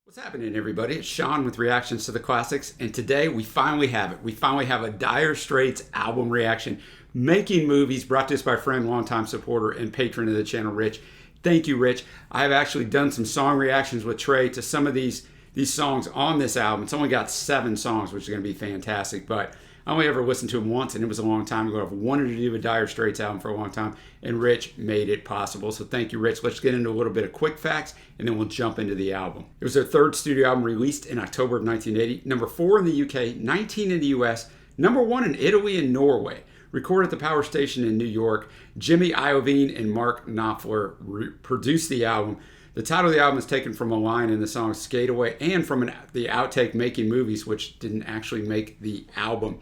What's happening, everybody? It's Sean with Reactions to the Classics, and today we finally have it. We finally have a Dire Straits album reaction, Making Movies, brought to us by friend, longtime supporter, and patron of the channel, Rich. Thank you, Rich. I have actually done some song reactions with Trey to some of these songs on this album. It's only got 7 songs, which is going to be fantastic, but I only ever listened to them once, and it was a long time ago. I've wanted to do a Dire Straits album for a long time, and Rich made it possible. So thank you, Rich. Let's get into a little bit of quick facts, and then we'll jump into the album. It was their 3rd studio album, released in October of 1980. Number 4 in the UK, 19 in the US, number 1 in Italy and Norway. Recorded at the Power Station in New York. Jimmy Iovine and Mark Knopfler produced the album. The title of the album is taken from a line in the song Skate Away and from the outtake Making Movies, which didn't actually make the album.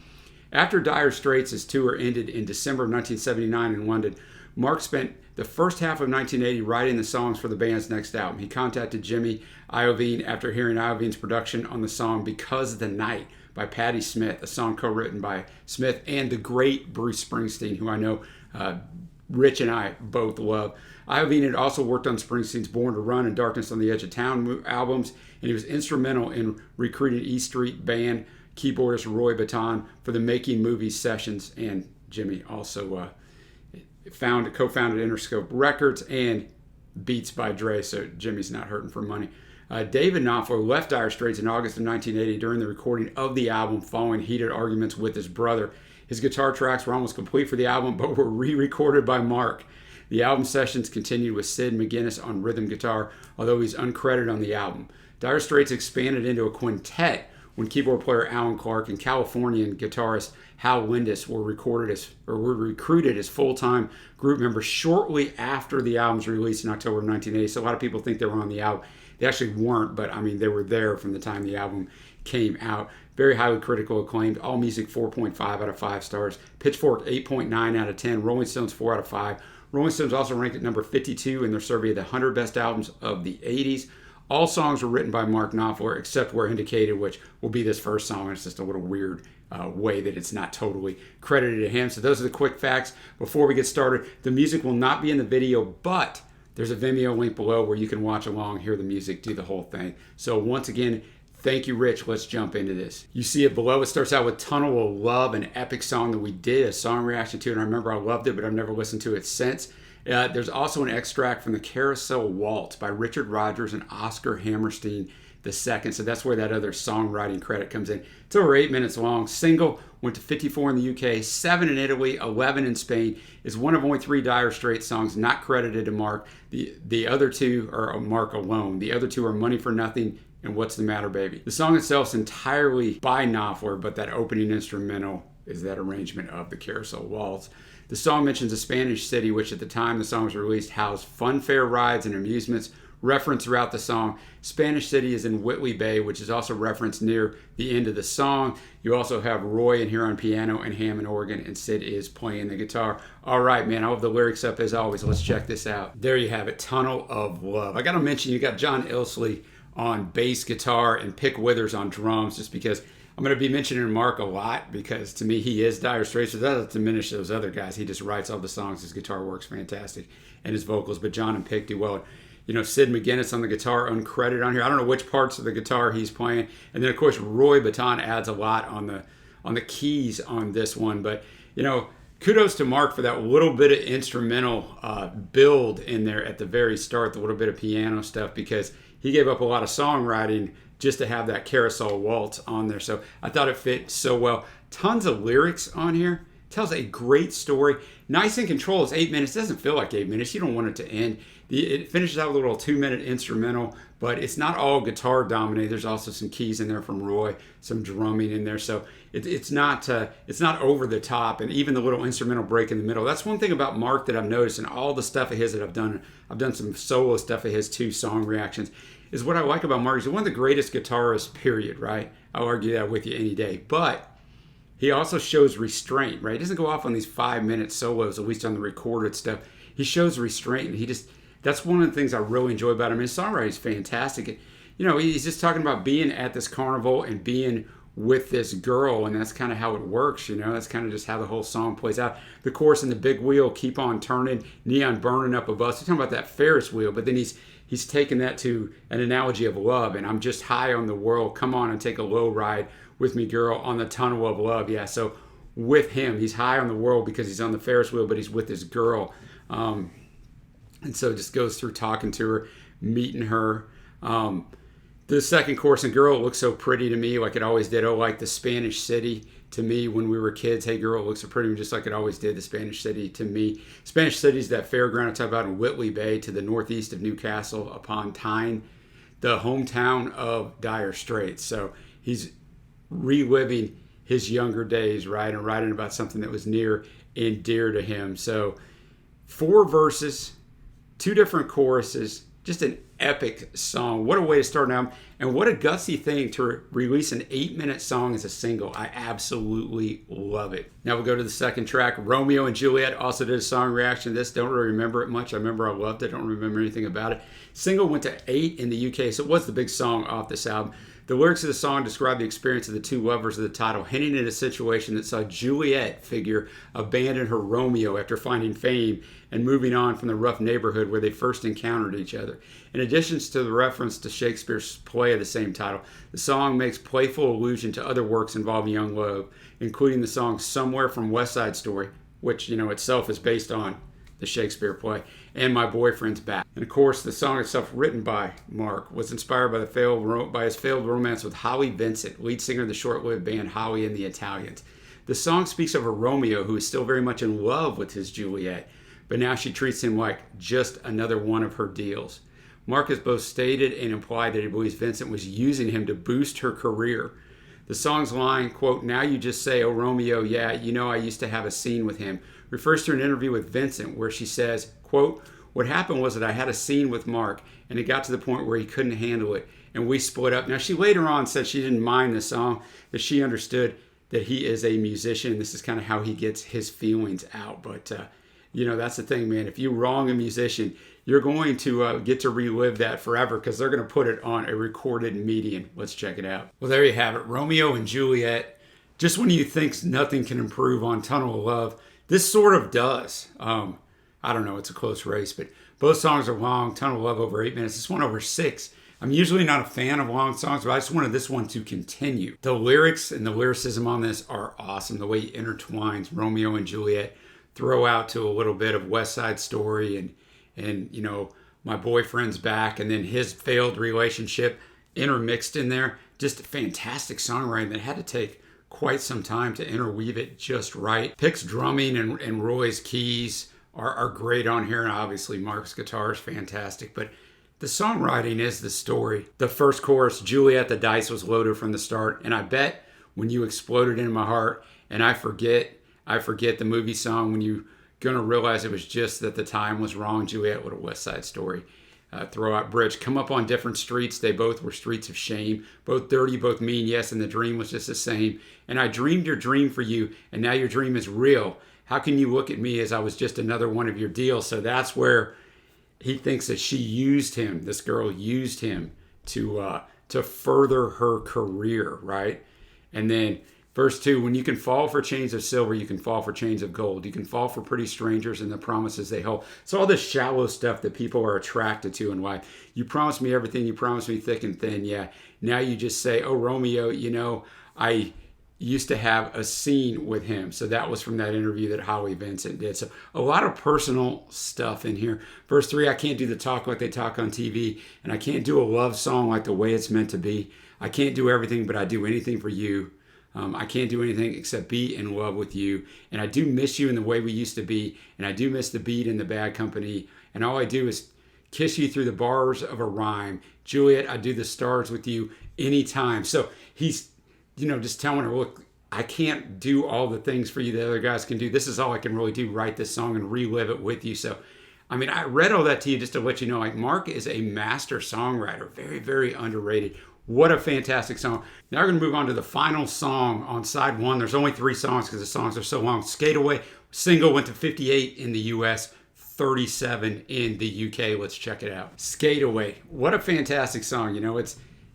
After Dire Straits' tour ended in December of 1979 in London, Mark spent the first half of 1980 writing the songs for the band's next album. He contacted Jimmy Iovine after hearing Iovine's production on the song Because the Night by Patti Smith, a song co-written by Smith and the great Bruce Springsteen, who I know Rich and I both love. Iovine had also worked on Springsteen's Born to Run and Darkness on the Edge of Town albums, and he was instrumental in recruiting E Street Band keyboardist Roy Bittan for the Making Movies sessions, and Jimmy also co-founded Interscope Records and Beats by Dre, so Jimmy's not hurting for money. David Knopfler left Dire Straits in August of 1980 during the recording of the album following heated arguments with his brother. His guitar tracks were almost complete for the album, but were re-recorded by Mark. The album sessions continued with Sid McGuinness on rhythm guitar, although he's uncredited on the album. Dire Straits expanded into a quintet when keyboard player Alan Clark and Californian guitarist Hal Lindis were recruited as full-time group members shortly after the album's release in October of 1980. So a lot of people think they were on the album. They actually weren't, but I mean, they were there from the time the album came out. Very highly critical acclaimed. AllMusic 4.5 out of 5 stars. Pitchfork 8.9 out of 10. Rolling Stones 4 out of 5. Rolling Stones also ranked at number 52 in their survey of the 100 best albums of the 80s. All songs were written by Mark Knopfler, except where indicated, which will be this first song. It's just a little weird way that it's not totally credited to him. So those are the quick facts. Before we get started, the music will not be in the video, but there's a Vimeo link below where you can watch along, hear the music, do the whole thing. So once again, thank you, Rich. Let's jump into this. You see it below. It starts out with Tunnel of Love, an epic song that we did a song reaction to, and I remember I loved it, but I've never listened to it since. There's also an extract from the Carousel Waltz by Richard Rodgers and Oscar Hammerstein II. So that's where that other songwriting credit comes in. It's over 8 minutes long. Single went to 54 in the UK, 7 in Italy, 11 in Spain. Is one of only 3 Dire Straits songs not credited to Mark. The other 2 are Mark alone. The other 2 are Money for Nothing and What's the Matter, Baby. The song itself is entirely by Knopfler, but that opening instrumental is that arrangement of the Carousel Waltz. The song mentions a Spanish city, which at the time the song was released housed funfair rides and amusements. Referenced throughout the song. Spanish City is in Whitley Bay, which is also referenced near the end of the song. You also have Roy in here on piano and Hammond organ, and Sid is playing the guitar. All right, man, I'll have the lyrics up as always. Let's check this out. There you have it, Tunnel of Love. I got to mention, you got John Ilsley on bass guitar and Pick Withers on drums, just because I'm going to be mentioning Mark a lot, because to me he is Dire Straits. So that doesn't diminish those other guys. He just writes all the songs. His guitar works fantastic, and his vocals. But John and Pick do well. You know, Sid McGuinness on the guitar, uncredited on here. I don't know which parts of the guitar he's playing. And then, of course, Roy Bittan adds a lot on the keys on this one. But, you know, kudos to Mark for that little bit of instrumental build in there at the very start, the little bit of piano stuff, because he gave up a lot of songwriting just to have that Carousel Waltz on there. So I thought it fit so well. Tons of lyrics on here. Tells a great story. Nice and control. It's 8 minutes. It doesn't feel like 8 minutes. You don't want it to end. It finishes out with a little 2-minute instrumental, but it's not all guitar dominated. There's also some keys in there from Roy, some drumming in there. So it's not over the top, and even the little instrumental break in the middle. That's one thing about Mark that I've noticed in all the stuff of his that I've done. I've done some solo stuff of his too, song reactions. Is what I like about Mark. He's one of the greatest guitarists, period, right? I'll argue that with you any day. But he also shows restraint, right? He doesn't go off on these 5-minute solos, at least on the recorded stuff. He shows restraint, and that's one of the things I really enjoy about him. His songwriting is fantastic. You know, he's just talking about being at this carnival and being with this girl, and that's kind of how it works, you know. That's kind of just how the whole song plays out. The chorus and the big wheel keep on turning, neon burning up above. So he's talking about that Ferris wheel, but then he's he's taken that to an analogy of love. And I'm just high on the world. Come on and take a low ride with me, girl, on the tunnel of love. Yeah, so with him, he's high on the world because he's on the Ferris wheel, but he's with his girl. And so it just goes through talking to her, meeting her. The second chorus, and girl, it looks so pretty to me, like it always did. Oh, like the Spanish city to me when we were kids. Hey, girl, it looks so pretty, just like it always did. The Spanish city to me. Spanish city is that fairground I talk about in Whitley Bay to the northeast of Newcastle upon Tyne, the hometown of Dire Straits. So he's reliving his younger days, right, and writing about something that was near and dear to him. So 4 verses, 2 different choruses, just an epic song. What a way to start an album, and what a gutsy thing to release an 8-minute song as a single. I absolutely love it. Now we'll go to the second track. Romeo and Juliet also did a song reaction to this. Don't really remember it much. I remember I loved it. Don't remember anything about it. Single went to 8 in the UK, so it was the big song off this album. The lyrics of the song describe the experience of the 2 lovers of the title, hinting at a situation that saw Juliet figure abandon her Romeo after finding fame and moving on from the rough neighborhood where they first encountered each other. In addition to the reference to Shakespeare's play of the same title, the song makes playful allusion to other works involving young love, including the song Somewhere from West Side Story, which, itself is based on the Shakespeare play, and My Boyfriend's Back. And of course, the song itself, written by Mark, was inspired by his failed romance with Holly Vincent, lead singer of the short-lived band Holly and the Italians. The song speaks of a Romeo who is still very much in love with his Juliet, but now she treats him like just another one of her deals. Mark has both stated and implied that he believes Vincent was using him to boost her career. The song's line, quote, "Now you just say, oh Romeo, yeah, I used to have a scene with him," refers to an interview with Vincent where she says, quote, "What happened was that I had a scene with Mark and it got to the point where he couldn't handle it and we split up." Now she later on said she didn't mind the song, that she understood that he is a musician. This is kind of how he gets his feelings out. But, that's the thing, man. If you wrong a musician, you're going to get to relive that forever because they're going to put it on a recorded medium. Let's check it out. Well, there you have it. Romeo and Juliet. Just when you think nothing can improve on Tunnel of Love, this sort of does. I don't know. It's a close race, but both songs are long. Tunnel of Love over 8 minutes. This one over 6. I'm usually not a fan of long songs, but I just wanted this one to continue. The lyrics and the lyricism on this are awesome. The way he intertwines Romeo and Juliet, throw out to a little bit of West Side Story and My Boyfriend's Back, and then his failed relationship intermixed in there. Just fantastic songwriting that had to take quite some time to interweave it just right. Pick's drumming and Roy's keys are great on here, and obviously Mark's guitar is fantastic, but the songwriting is the story. The first chorus, Juliet, the dice was loaded from the start, and I bet when you exploded in my heart, and I forget the movie song, when you gonna realize it was just that the time was wrong. Juliet with a West Side Story. Throw out bridge. Come up on different streets. They both were streets of shame. Both dirty, both mean, yes, and the dream was just the same. And I dreamed your dream for you, and now your dream is real. How can you look at me as I was just another one of your deals? So that's where he thinks that she used him. This girl used him to further her career, right? And then verse 2, when you can fall for chains of silver, you can fall for chains of gold. You can fall for pretty strangers and the promises they hold. So all this shallow stuff that people are attracted to in life. You promised me everything. You promised me thick and thin. Yeah. Now you just say, oh, Romeo, I used to have a scene with him. So that was from that interview that Holly Vincent did. So a lot of personal stuff in here. Verse 3, I can't do the talk like they talk on TV, and I can't do a love song like the way it's meant to be. I can't do everything, but I do anything for you. I can't do anything except be in love with you. And I do miss you in the way we used to be. And I do miss the beat and the bad company. And all I do is kiss you through the bars of a rhyme. Juliet, I do the stars with you anytime. So he's, just telling her, look, I can't do all the things for you that other guys can do. This is all I can really do, write this song and relive it with you. So, I read all that to you just to let you know, Mark is a master songwriter. Very, very underrated. What a fantastic song. Now we're going to move on to the final song on side 1. There's only 3 songs because the songs are so long. Skate Away, single, went to 58 in the US, 37 in the UK. Let's check it out. Skate Away. What a fantastic song.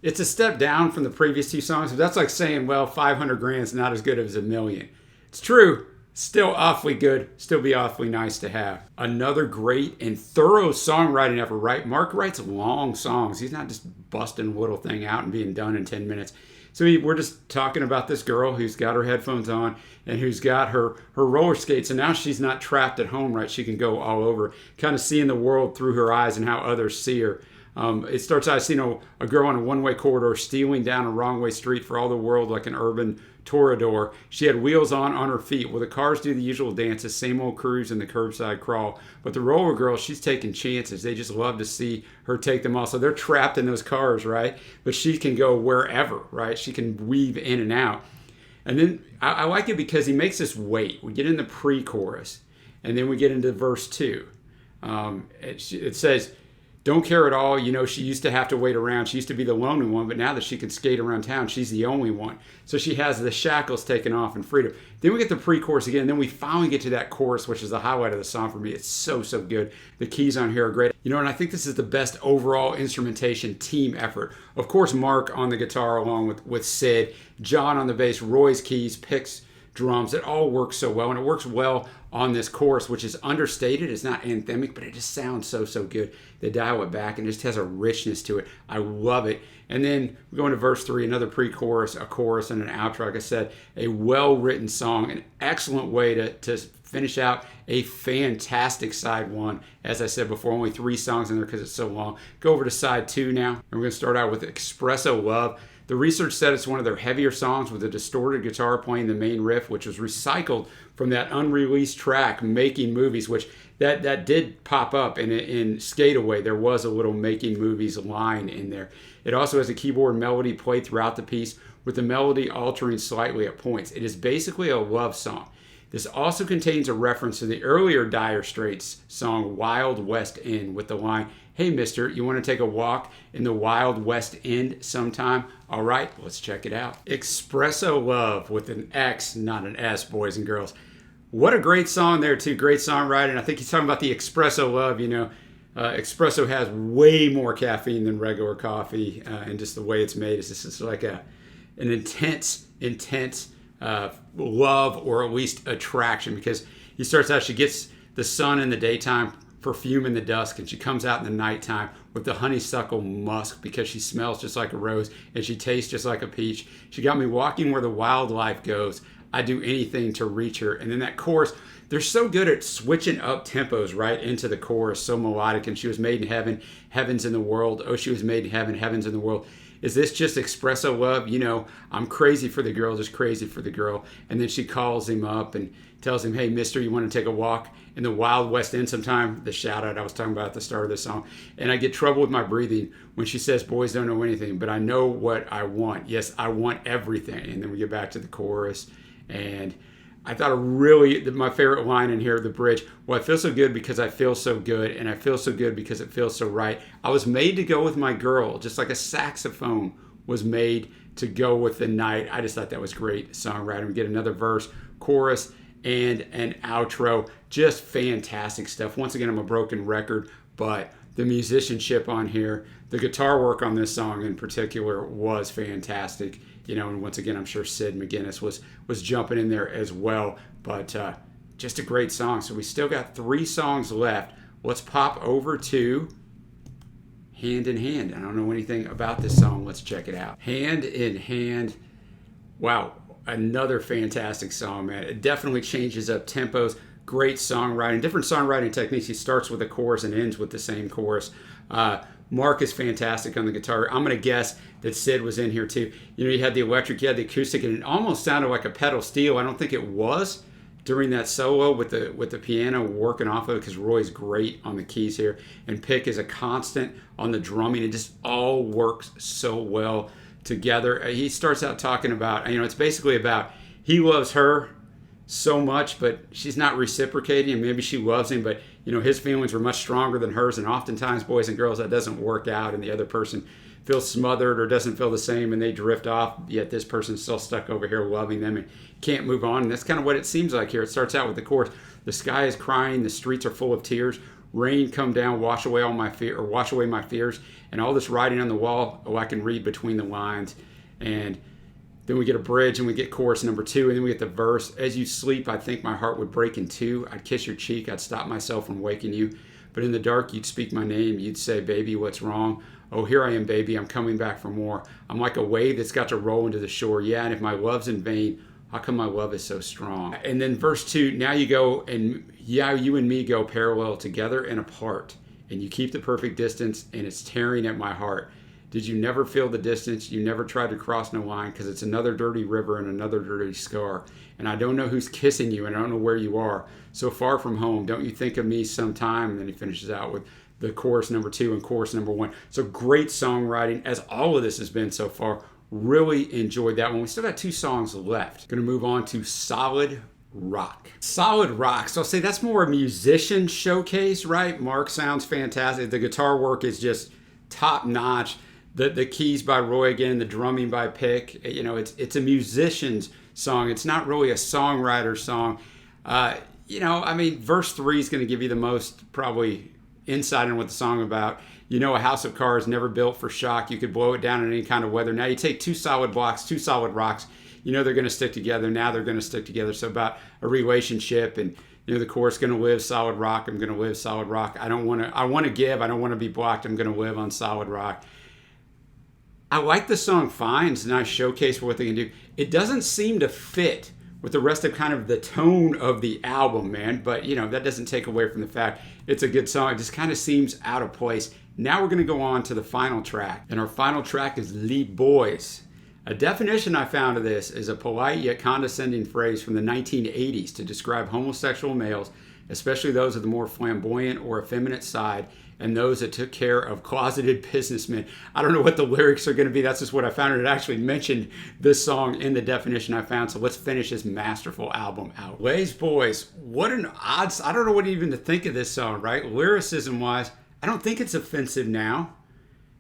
It's a step down from the previous 2 songs. But that's like saying, well, 500 grand is not as good as a million. It's true. Still awfully good, still be awfully nice to have. Another great and thorough songwriting effort, right? Mark writes long songs. He's not just busting a little thing out and being done in 10 minutes. So we're just talking about this girl who's got her headphones on and who's got her roller skates, and now she's not trapped at home, right? She can go all over, kind of seeing the world through her eyes and how others see her. It starts out seeing a girl on a one-way corridor stealing down a wrong-way street for all the world like an urban toreador. She had wheels on her feet. Well, the cars do the usual dances, same old cruise and the curbside crawl. But the roller girl, she's taking chances. They just love to see her take them all. So they're trapped in those cars, right? But she can go wherever, right? She can weave in and out. And then I like it because he makes us wait. We get in the pre-chorus, and then we get into verse 2. It says, "Don't care at all. You know, she used to have to wait around. She used to be the lonely one, but now that she can skate around town, she's the only one." So she has the shackles taken off and freedom. Then we get the pre-chorus again. And then we finally get to that chorus, which is the highlight of the song for me. It's so good. The keys on here are great. You know, and I think this is the best overall instrumentation team effort. Of course, Mark on the guitar along with Sid, John on the bass, Roy's keys, picks, drums. It all works so well, and it works well on this chorus, which is understated. It's not anthemic, but it just sounds so good. They dial it back and it just has a richness to it. I love it. And then we go into verse 3, another pre-chorus, a chorus, and an outro. Like I said, a well-written song, an excellent way to finish out a fantastic side 1. As I said before, only 3 songs in there because it's so long. Go over to side 2 now, and we're going to start out with Espresso Love. The research said it's one of their heavier songs with a distorted guitar playing the main riff, which was recycled from that unreleased track, Making Movies, which that did pop up in Skate Away. There was a little Making Movies line in there. It also has a keyboard melody played throughout the piece, with the melody altering slightly at points. It is basically a love song. This also contains a reference to the earlier Dire Straits song Wild West End with the line, "Hey mister, you want to take a walk in the Wild West End sometime?" All right, let's check it out. Espresso Love with an X, not an S, boys and girls. What a great song there too, great songwriting. I think he's talking about the Espresso Love, you know. Espresso has way more caffeine than regular coffee, and just the way it's made is just like an intense love, or at least attraction, because he starts out, she gets the sun in the daytime, perfume in the dusk, and she comes out in the nighttime with the honeysuckle musk because she smells just like a rose and she tastes just like a peach. She got me walking where the wildlife goes. I'd do anything to reach her. And then that chorus, they're so good at switching up tempos right into the chorus, so melodic. And she was made in heaven, heaven's in the world. Oh, she was made in heaven, heaven's in the world. Is this just Espresso Love? You know, I'm crazy for the girl, just crazy for the girl. And then she calls him up and tells him, "Hey, mister, you want to take a walk in the Wild West End sometime?" The shout out I was talking about at the start of the song. And I get trouble with my breathing when she says, "Boys don't know anything, but I know what I want. Yes, I want everything." And then we get back to the chorus. And I thought my favorite line in here, the bridge, "Well, I feel so good because I feel so good, and I feel so good because it feels so right. I was made to go with my girl, just like a saxophone was made to go with the night." I just thought that was great songwriting. We get another verse, chorus, and an outro. Just fantastic stuff. Once again, I'm a broken record, but the musicianship on here, the guitar work on this song in particular was fantastic. You know, and once again, I'm sure Sid McGuinness was jumping in there as well. But just a great song. So we still got 3 songs left. Let's pop over to Hand in Hand. I don't know anything about this song. Let's check it out. Hand in Hand. Wow, another fantastic song, man. It definitely changes up tempos. Great songwriting, different songwriting techniques. He starts with a chorus and ends with the same chorus. Mark is fantastic on the guitar. I'm going to guess that Sid was in here too. You know, you had the electric, you had the acoustic, and it almost sounded like a pedal steel. I don't think it was during that solo with the piano working off of it, because Roy's great on the keys here, and Pick is a constant on the drumming. It just all works so well together. He starts out talking about, you know, it's basically about he loves her so much, but she's not reciprocating, and maybe she loves him, but you know, his feelings were much stronger than hers, and oftentimes, boys and girls, that doesn't work out, and the other person feels smothered or doesn't feel the same, and they drift off, yet this person's still stuck over here loving them and can't move on. And that's kind of what it seems like here. It starts out with the chorus, "The sky is crying, the streets are full of tears, rain come down, wash away all my fear, or wash away my fears, and all this writing on the wall, oh, I can read between the lines." And Then we get a bridge and we get chorus number 2, and then we get the verse. As you sleep, I think my heart would break in two. I'd kiss your cheek, I'd stop myself from waking you. But in the dark, you'd speak my name. You'd say, baby, what's wrong? Oh, here I am, baby, I'm coming back for more. I'm like a wave that's got to roll into the shore. Yeah, and if my love's in vain, how come my love is so strong? And then verse 2, now you go, and yeah, you and me go parallel together and apart. And you keep the perfect distance, and it's tearing at my heart. Did you never feel the distance? You never tried to cross no line, because it's another dirty river and another dirty scar. And I don't know who's kissing you, and I don't know where you are. So far from home, don't you think of me sometime? And then he finishes out with the chorus number 2 and chorus number 1. So great songwriting, as all of this has been so far. Really enjoyed that one. We still got 2 songs left. Going to move on to Solid Rock. Solid Rock. So I'll say that's more a musician showcase, right? Mark sounds fantastic. The guitar work is just top notch. The keys by Roy again, the drumming by Pick. You know, it's a musician's song. It's not really a songwriter's song. You know, I mean, verse 3 is going to give you the most probably insight on what the song about. You know, a house of cards never built for shock. You could blow it down in any kind of weather. Now you take 2 solid blocks, 2 solid rocks. You know they're going to stick together. Now they're going to stick together. So about a relationship, and you know the chorus, going to live solid rock. I'm going to live solid rock. I want to give. I don't want to be blocked. I'm going to live on solid rock. I like the song fine. It's a nice showcase for what they can do. It doesn't seem to fit with the rest of kind of the tone of the album, man. But, you know, that doesn't take away from the fact it's a good song. It just kind of seems out of place. Now we're going to go on to the final track. And our final track is Les Boys. A definition I found of this is a polite yet condescending phrase from the 1980s to describe homosexual males, especially those of the more flamboyant or effeminate side, and those that took care of closeted businessmen. I don't know what the lyrics are going to be. That's just what I found. It actually mentioned this song in the definition I found. So let's finish this masterful album out. Les Boys, what an odd... I don't know what even to think of this song, right? Lyricism-wise, I don't think it's offensive now.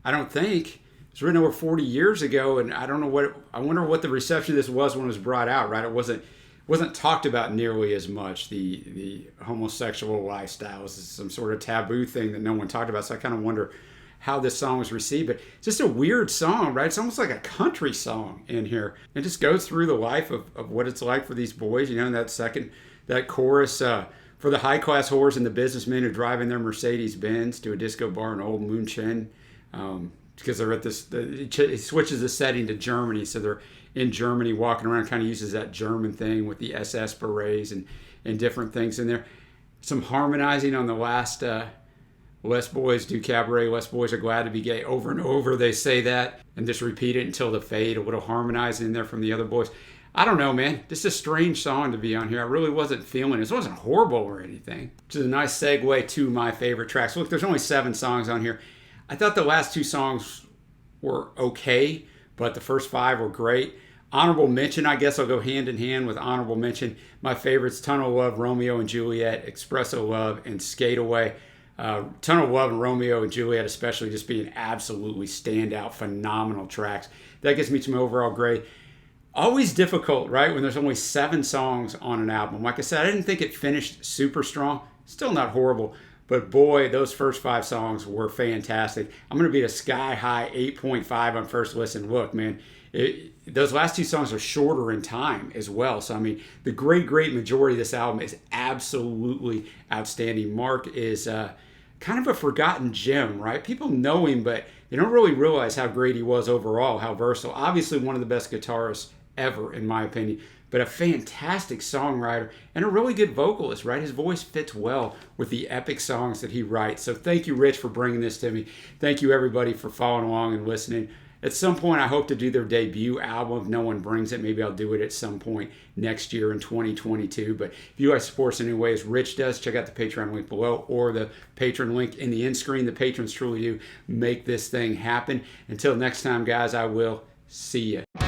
I don't think. It was written over 40 years ago, and I don't know what... I wonder what the reception of this was when it was brought out, right? It wasn't talked about nearly as much. The homosexual lifestyle is some sort of taboo thing that no one talked about. So I kind of wonder how this song was received. But it's just a weird song, right? It's almost like a country song in here. It just goes through the life of what it's like for these boys. You know, and that chorus, for the high-class whores and the businessmen who drive in their Mercedes-Benz to a disco bar in Old München. Because they're at this, it switches the setting to Germany. So they're in Germany walking around, kind of uses that German thing with the SS berets and different things in there. Some harmonizing on the last Les Boys do cabaret, Les Boys are glad to be gay. Over and over they say that and just repeat it until the fade. A little harmonizing in there from the other boys. I don't know, man. Just a strange song to be on here. I really wasn't feeling it. It wasn't horrible or anything. Which is a nice segue to my favorite tracks. Look, there's only 7 songs on here. I thought the last 2 songs were okay, but the first 5 were great. Honorable mention, I guess I'll go hand in hand with honorable mention. My favorites, Tunnel of Love, Romeo and Juliet, Espresso Love, and Skate Away. Tunnel of Love and Romeo and Juliet especially just being absolutely standout, phenomenal tracks. That gets me to my overall grade. Always difficult, right, when there's only 7 songs on an album. Like I said, I didn't think it finished super strong. Still not horrible. But boy, those first 5 songs were fantastic. I'm going to be a sky-high 8.5 on first listen. Look, man, those last 2 songs are shorter in time as well. So, I mean, the great majority of this album is absolutely outstanding. Mark is kind of a forgotten gem, right? People know him, but they don't really realize how great he was overall, how versatile. Obviously, one of the best guitarists ever, in my opinion. But a fantastic songwriter and a really good vocalist, right? His voice fits well with the epic songs that he writes. So thank you, Rich, for bringing this to me. Thank you, everybody, for following along and listening. At some point, I hope to do their debut album. If no one brings it, maybe I'll do it at some point next year in 2022. But if you guys support us in any way as Rich does, check out the Patreon link below or the Patreon link in the end screen. The patrons truly do make this thing happen. Until next time, guys, I will see you.